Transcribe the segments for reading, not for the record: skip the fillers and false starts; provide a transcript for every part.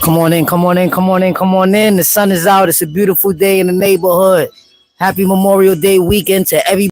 Come on in, come on in, come on in, come on in. The sun is out. It's a beautiful day in the neighborhood. Happy Memorial Day weekend to every.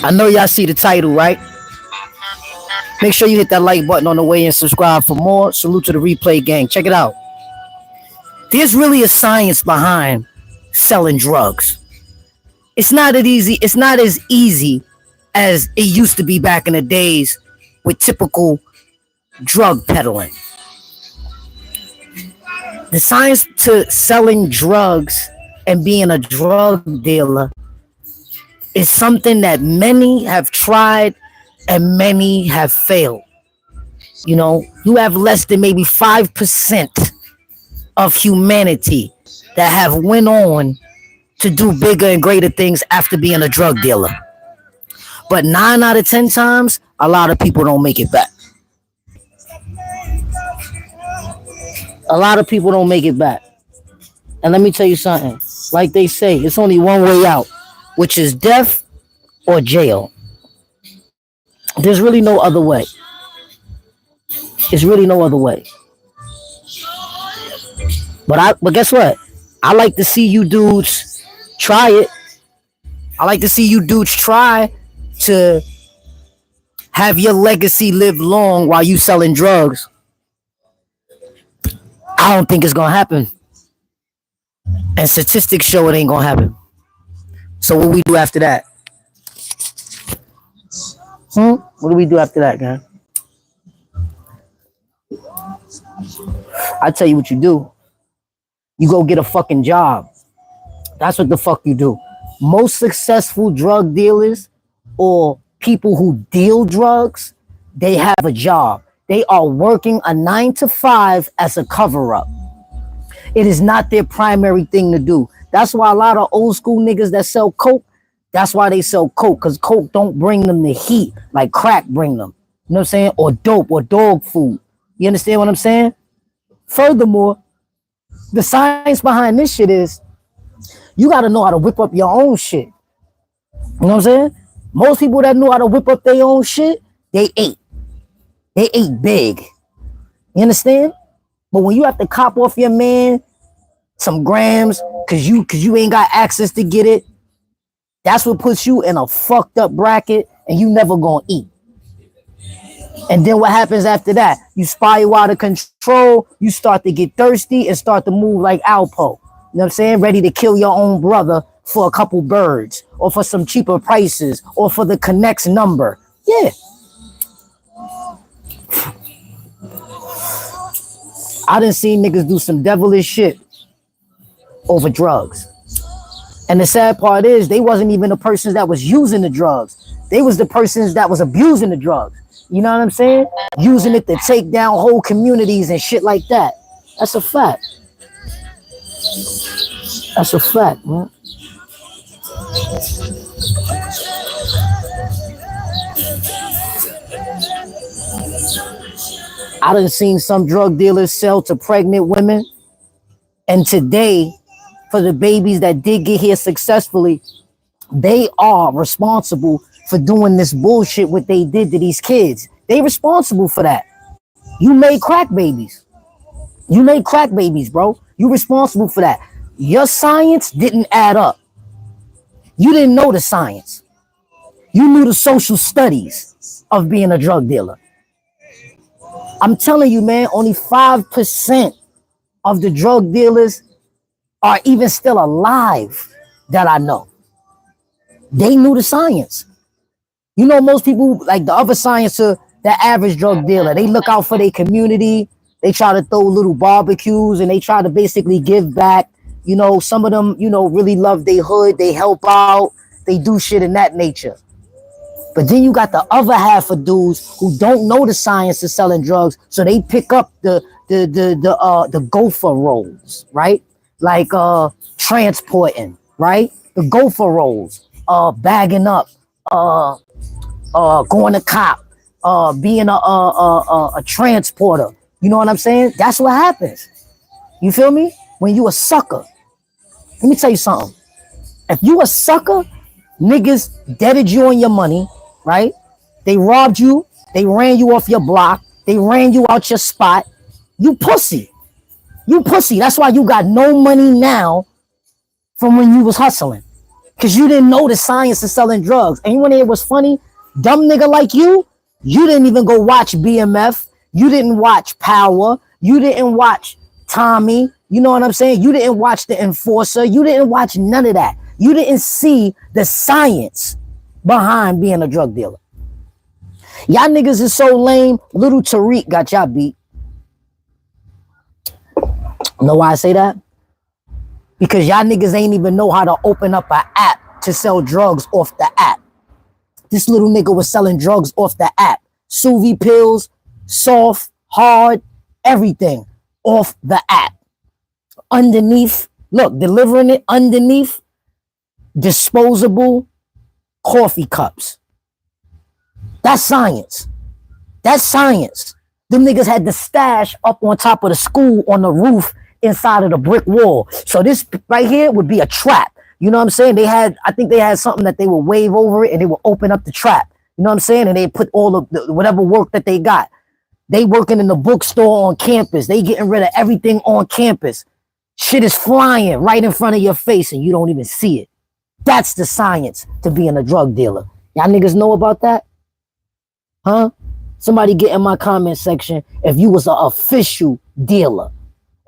I know y'all see the title, right? Make sure you hit that like button on the way and subscribe for more. Salute to the replay gang. Check it out. There's really a science behind selling drugs. It's not as easy as it used to be back in the days with typical drug peddling. The science to selling drugs and being a drug dealer is something that many have tried and many have failed. You know, you have less than maybe 5% of humanity that have went on to do bigger and greater things after being a drug dealer. But 9 out of 10 times, a lot of people don't make it back. A lot of people don't make it back. And let me tell you something. Like they say, it's only one way out, which is death or jail. There's really no other way. There's really no other way. But guess what? I like to see you dudes try it. I like to see you dudes try to have your legacy live long while you selling drugs. I don't think it's gonna happen. And statistics show it ain't gonna happen. So what we do after that? What do we do after that, guy? I tell you what you do. You go get a fucking job. That's what the fuck you do. Most successful drug dealers or people who deal drugs, they have a job. They are working a 9 to 5 as a cover up. It is not their primary thing to do. That's why a lot of old school niggas that sell coke, that's why they sell coke, because coke don't bring them the heat like crack bring them. You know what I'm saying? Or dope or dog food. You understand what I'm saying? Furthermore, the science behind this shit is you got to know how to whip up your own shit. You know what I'm saying? Most people that know how to whip up their own shit, they ate. They ate big. You understand? But when you have to cop off your man some grams cause you ain't got access to get it, that's what puts you in a fucked up bracket and you never gonna eat. And then what happens after that? You spiral out of control, you start to get thirsty and start to move like Alpo. You know what I'm saying? Ready to kill your own brother for a couple birds or for some cheaper prices or for the connects number. Yeah. I done seen niggas do some devilish shit over drugs. And the sad part is they wasn't even the persons that was using the drugs. They was the persons that was abusing the drugs. You know what I'm saying? Using it to take down whole communities and shit like that. That's a fact. That's a fact, man. I done seen some drug dealers sell to pregnant women. And today, for the babies that did get here successfully, they are responsible for doing this bullshit what they did to these kids. They responsible for that. You made crack babies. You made crack babies, bro. You responsible for that. Your science didn't add up. You didn't know the science. You knew the social studies of being a drug dealer. I'm telling you, man, only 5% of the drug dealers are even still alive that I know. They knew the science. You know, most people, like the other science of the average drug dealer, they look out for their community. They try to throw little barbecues and they try to basically give back. You know, some of them, you know, really love their hood. They help out. They do shit in that nature. But then you got the other half of dudes who don't know the science of selling drugs, so they pick up the gopher roles, right? Like transporting, right? The gopher roles, bagging up, going to cop, being a transporter. You know what I'm saying? That's what happens. You feel me? When you a sucker. Let me tell you something. If you a sucker, niggas deaded you on your money, right? They robbed you. They ran you off your block. They ran you out your spot. You pussy. You pussy. That's why you got no money now from when you was hustling. Because you didn't know the science of selling drugs. And you want to hear what's funny? Dumb nigga like you didn't even go watch BMF. You didn't watch Power. You didn't watch Tommy. You know what I'm saying? You didn't watch The Enforcer. You didn't watch none of that. You didn't see the science behind being a drug dealer. Y'all niggas is so lame. Little Tariq got y'all beat. Know why I say that? Because y'all niggas ain't even know how to open up an app to sell drugs off the app. This little nigga was selling drugs off the app. Suvi pills, soft, hard, everything off the app. Underneath, look, delivering it underneath disposable coffee cups. That's science. That's science. Them niggas had the stash up on top of the school on the roof inside of the brick wall. So this right here would be a trap. You know what I'm saying? I think they had something that they would wave over it and they would open up the trap. You know what I'm saying? And they put all of the, whatever work that they got. They working in the bookstore on campus. They getting rid of everything on campus. Shit is flying right in front of your face and you don't even see it. That's the science to being a drug dealer. Y'all niggas know about that? Huh? Somebody get in my comment section if you was an official dealer.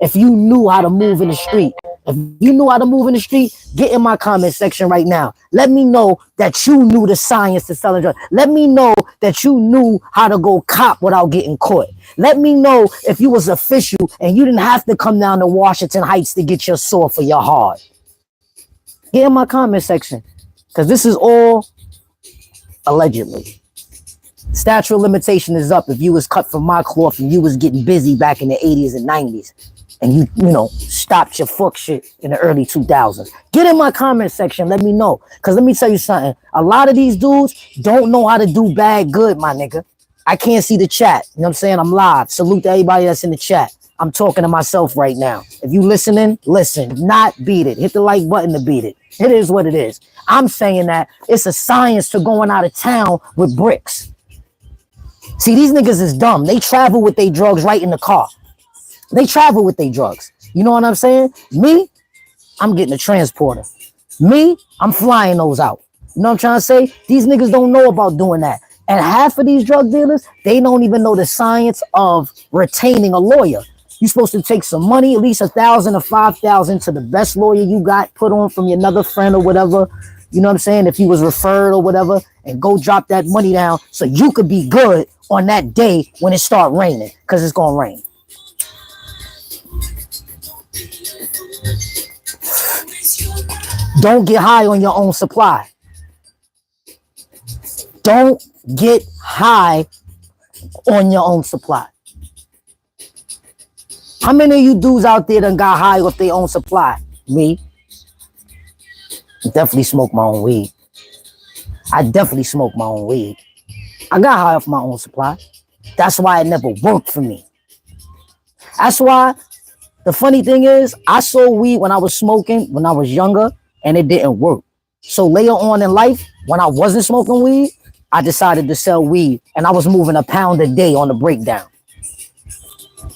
If you knew how to move in the street. If you knew how to move in the street, get in my comment section right now. Let me know that you knew the science to selling drugs. Let me know that you knew how to go cop without getting caught. Let me know if you was official and you didn't have to come down to Washington Heights to get your saw for your hard. Get in my comment section. Because this is all allegedly. Statute of limitation is up if you was cut from my cloth and you was getting busy back in the 80s and 90s. And you know, stopped your fuck shit in the early 2000s. Get in my comment section. Let me know. Because let me tell you something. A lot of these dudes don't know how to do bad good, my nigga. I can't see the chat. You know what I'm saying? I'm live. Salute to everybody that's in the chat. I'm talking to myself right now. If you listening, listen. Not beat it. Hit the like button to beat it. It is what it is. I'm saying that it's a science to going out of town with bricks. See, these niggas is dumb. They travel with their drugs right in the car. They travel with their drugs. You know what I'm saying? Me, I'm getting a transporter. Me, I'm flying those out. You know what I'm trying to say? These niggas don't know about doing that. And half of these drug dealers, they don't even know the science of retaining a lawyer. You're supposed to take some money, at least $1,000 or $5,000 to the best lawyer you got, put on from your another friend or whatever. You know what I'm saying? If you was referred or whatever, and go drop that money down so you could be good on that day when it start raining, because it's going to rain. Don't get high on your own supply. Don't get high on your own supply. How many of you dudes out there done got high off their own supply? Me. Definitely smoke my own weed. I definitely smoke my own weed. I got high off my own supply. That's why it never worked for me. That's why the funny thing is, I sold weed when I was smoking, when I was younger, and it didn't work. So later on in life, when I wasn't smoking weed, I decided to sell weed, and I was moving a pound a day on the breakdown.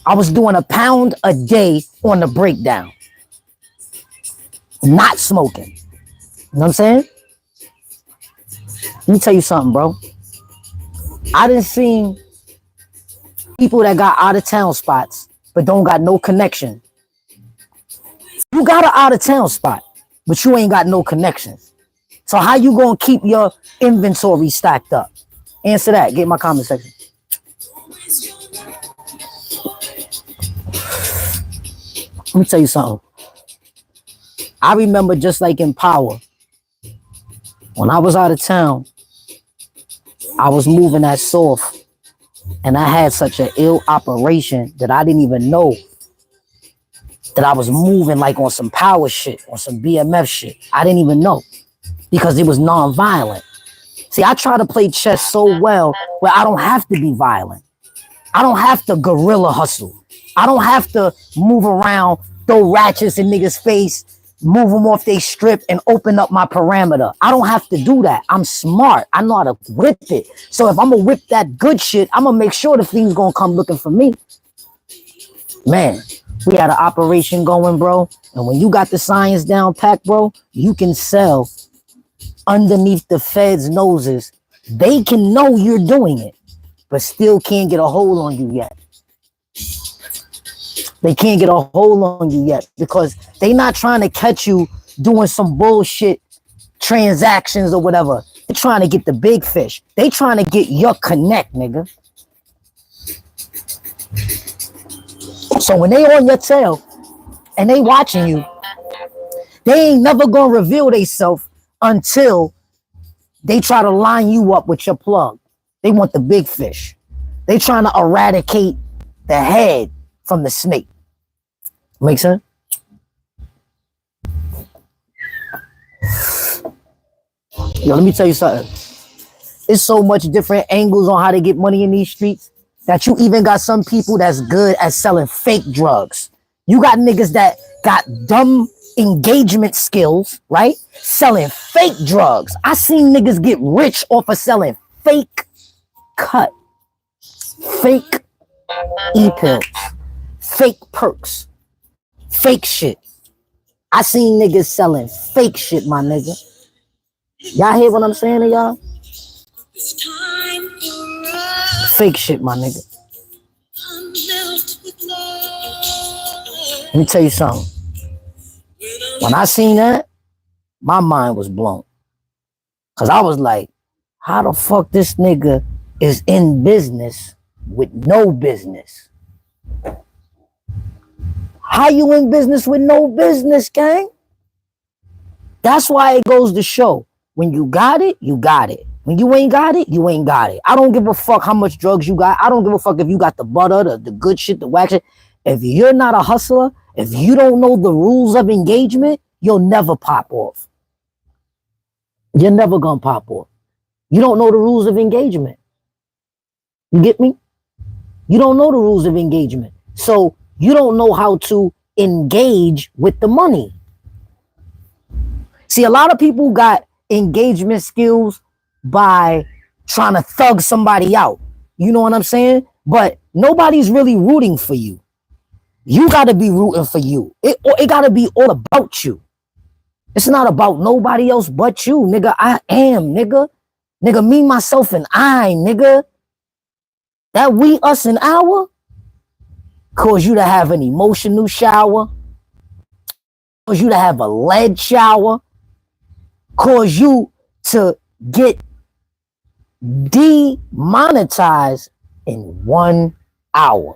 I was doing a pound a day on the breakdown. Not smoking. You know what I'm saying? Let me tell you something, bro. I done seen people that got out of town spots, but don't got no connection. You got an out of town spot, but you ain't got no connections. So how you gonna keep your inventory stacked up? Answer that. Get in my comment section. Let me tell you something. I remember just like in Power, when I was out of town, I was moving that soft, and I had such an ill operation that I didn't even know that I was moving like on some power shit, on some BMF shit. I didn't even know because it was non-violent. See, I try to play chess so well where I don't have to be violent. I don't have to guerrilla hustle. I don't have to move around, throw ratchets in niggas' face, move them off they strip, and open up my parameter. I don't have to do that. I'm smart. I know how to whip it. So if I'm gonna whip that good shit, I'm gonna make sure the thing's gonna come looking for me. Man, we had an operation going, bro. And when you got the science down packed, bro, you can sell underneath the feds' noses. They can know you're doing it, but still can't get a hold on you yet. They can't get a hold on you yet because they not trying to catch you doing some bullshit transactions or whatever. They're trying to get the big fish. They trying to get your connect, nigga. So when they on your tail and they watching you, they ain't never gonna reveal themselves until they try to line you up with your plug. They want the big fish. They trying to eradicate the head from the snake. Make sense? Yo, let me tell you something. It's so much different angles on how to get money in these streets that you even got some people that's good at selling fake drugs. You got niggas that got dumb engagement skills, right? Selling fake drugs. I seen niggas get rich off of selling fake cut, fake e-pills, fake perks, fake shit. I seen niggas selling fake shit, my nigga. Y'all hear what I'm saying to y'all? Fake shit, my nigga. Let me tell you something. When I seen that, my mind was blown. Cause I was like, how the fuck this nigga is in business with no business? How you in business with no business, gang? That's why it goes to show. When you got it, you got it. When you ain't got it, you ain't got it. I don't give a fuck how much drugs you got. I don't give a fuck if you got the butter, the good shit, the whack shit. If you're not a hustler, if you don't know the rules of engagement, you'll never pop off. You're never gonna pop off. You don't know the rules of engagement. You get me? You don't know the rules of engagement. So you don't know how to engage with the money. See, a lot of people got engagement skills by trying to thug somebody out. You know what I'm saying? But nobody's really rooting for you. You got to be rooting for you. It got to be all about you. It's not about nobody else but you, nigga. I am, nigga. Nigga, me, myself, and I, nigga. That we, us, and our cause you to have an emotional shower, cause you to have a lead shower, cause you to get demonetized in 1 hour.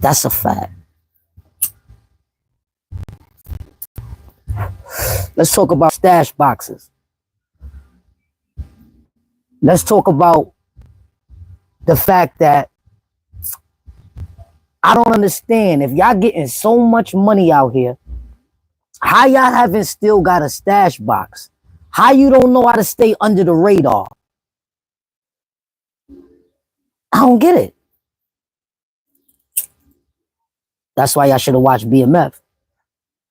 That's a fact. Let's talk about stash boxes. Let's talk about the fact that I don't understand. If y'all getting so much money out here, how y'all haven't still got a stash box? How you don't know how to stay under the radar? I don't get it. That's why y'all should have watched BMF.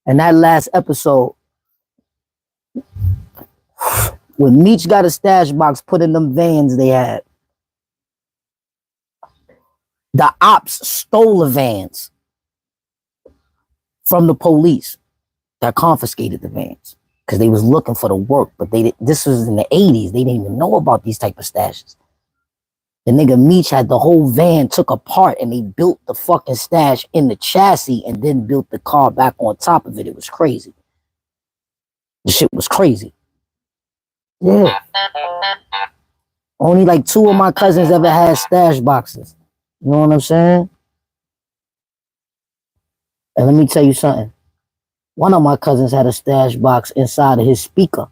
And that last episode, when Meech got a stash box put in them vans they had, the ops stole the vans from the police that confiscated the vans because they was looking for the work, but this was in the 80s. They didn't even know about these type of stashes. The nigga Meech had the whole van took apart and they built the fucking stash in the chassis and then built the car back on top of it. It was crazy. The shit was crazy. Yeah. Only like 2 of my cousins ever had stash boxes. You know what I'm saying? And let me tell you something. One of my cousins had a stash box inside of his speaker.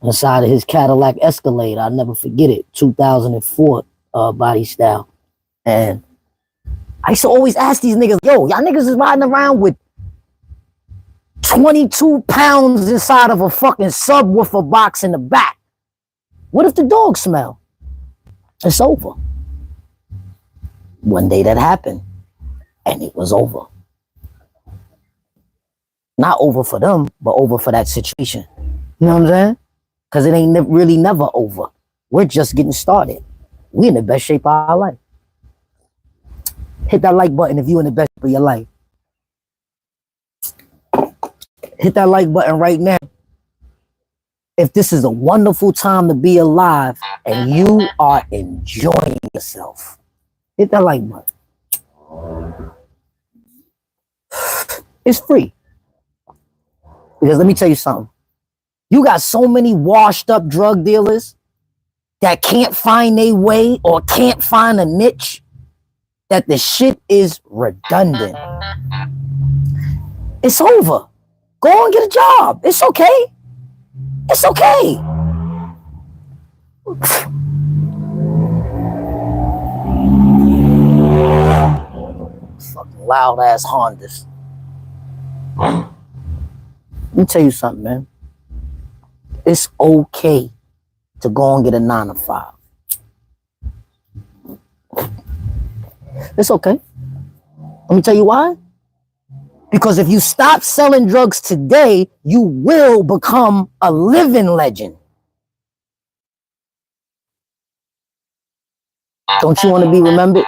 Inside of his Cadillac Escalade. I'll never forget it. 2004 body style. And I used to always ask these niggas, yo, y'all niggas is riding around with 22 pounds inside of a fucking subwoofer box in the back. What if the dog smell? It's over. One day that happened, and it was over. Not over for them, but over for that situation. You know what I'm saying? Because it ain't really never over. We're just getting started. We in the best shape of our life. Hit that like button if you in the best shape of your life. Hit that like button right now if this is a wonderful time to be alive and you are enjoying yourself. Hit that like button. It's free. Because let me tell you something. You got so many washed up drug dealers that can't find their way or can't find a niche that the shit is redundant. It's over. Go and get a job. It's okay. It's okay. Fucking loud ass Hondas. Let me tell you something, man. It's okay to go and get a 9 to 5. It's okay. Let me tell you why. Because if you stop selling drugs today, you will become a living legend. Don't you want to be remembered?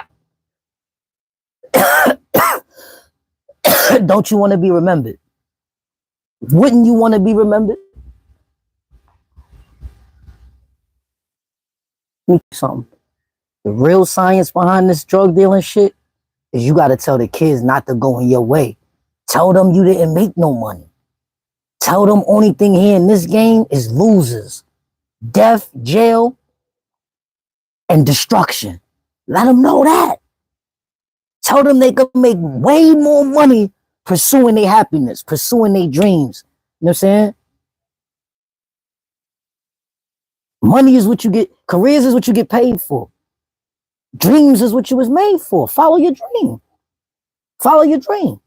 Don't you want to be remembered? Wouldn't you want to be remembered? Let me tell you something. The real science behind this drug dealing shit is you got to tell the kids not to go in your way. Tell them you didn't make no money. Tell them only thing here in this game is losers, death, jail, and destruction. Let them know that. Tell them they can make way more money pursuing their happiness, pursuing their dreams. You know what I'm saying? Money is what you get. Careers is what you get paid for. Dreams is what you was made for. Follow your dream. Follow your dream.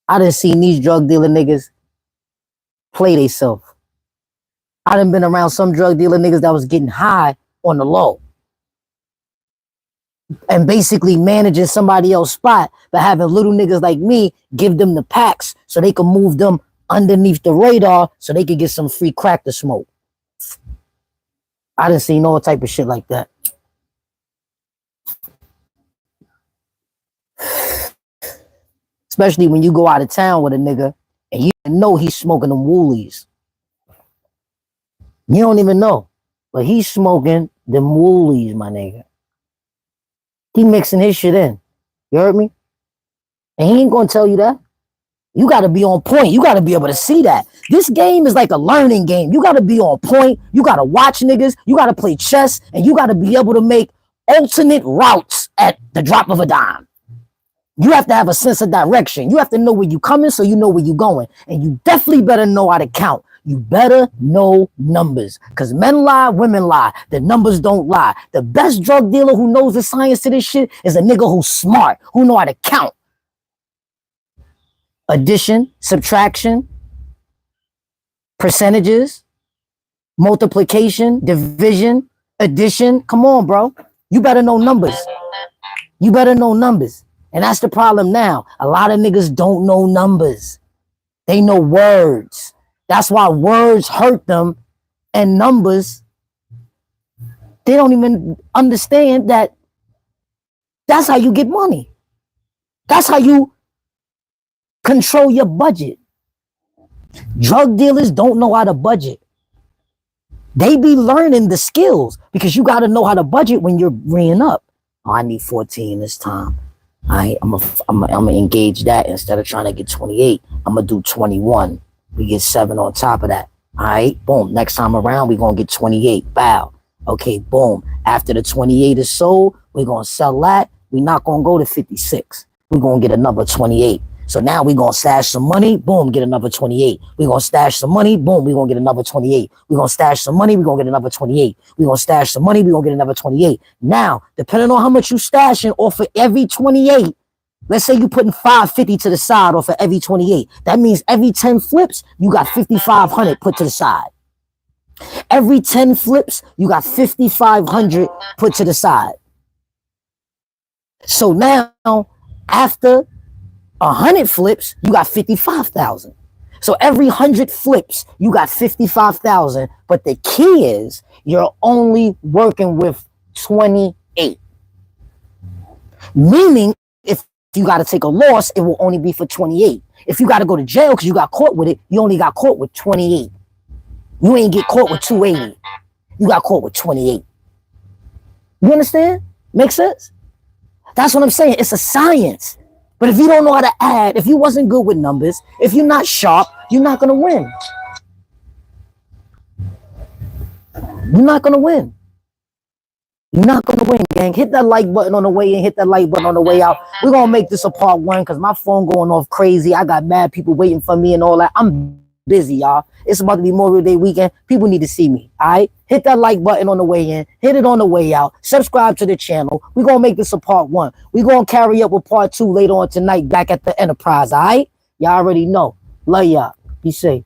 I done seen these drug dealer niggas play theyself. I done been around some drug dealer niggas that was getting high on the low and basically managing somebody else's spot, but having little niggas like me give them the packs so they can move them underneath the radar so they could get some free crack to smoke. I done seen all type of shit like that. Especially when you go out of town with a nigga and you know he's smoking them woolies. You don't even know, but he's smoking them woolies, my nigga. He mixing his shit in. You heard me? And he ain't gonna tell you that. You gotta be on point. You gotta be able to see that. This game is like a learning game. You gotta be on point. You gotta watch niggas. You gotta play chess. And you gotta be able to make alternate routes at the drop of a dime. You have to have a sense of direction. You have to know where you coming so you know where you going. And you definitely better know how to count. You better know numbers. Because men lie, women lie. The numbers don't lie. The best drug dealer who knows the science to this shit is a nigga who's smart, who know how to count. Addition, subtraction, percentages, multiplication, division, addition. Come on, bro. You better know numbers. You better know numbers. And that's the problem now. A lot of niggas don't know numbers. They know words. That's why words hurt them, and numbers, they don't even understand that that's how you get money. That's how you control your budget. Drug dealers don't know how to budget. They be learning the skills because you got to know how to budget when you're reeing up. Oh, I need 14 this time. I'm gonna engage that instead of trying to get 28. I'm gonna do 21. We get 7 on top of that. All right, boom. Next time around, we're gonna get 28. Bow. Okay, boom. After the 28 is sold, we're gonna sell that. We're not gonna go to 56. We're gonna get another 28. So now we're gonna stash some money, boom, get another 28. We're gonna stash some money, boom, we're gonna get another 28. We're gonna stash some money, we're gonna get another 28. We're gonna stash some money, we're gonna get another 28. Now, depending on how much you stashing off of every 28, Let's say you putting 550 to the side off of every 28. That means every 10 flips, you got 5,500 put to the side. Every 10 flips, you got 5,500 put to the side. So now, after 100 flips, you got 55,000. So every 100 flips, you got 55,000. But the key is you're only working with 28. Meaning, if you got to take a loss, it will only be for 28. If you got to go to jail because you got caught with it, you only got caught with 28. You ain't get caught with 280. You got caught with 28. You understand? Make sense? That's what I'm saying. It's a science. But if you don't know how to add, if you wasn't good with numbers, if you're not sharp, you're not going to win. You're not going to win. You're not going to win, gang. Hit that like button on the way in. Hit that like button on the way out. We're going to make this a part 1 because my phone going off crazy. I got mad people waiting for me and all that. I'm busy, y'all. It's about to be Memorial Day weekend. People need to see me, all right? Hit that like button on the way in. Hit it on the way out. Subscribe to the channel. We're going to make this a part 1. We're going to carry up with part 2 later on tonight back at the Enterprise, all right? Y'all already know. Love y'all. Be safe.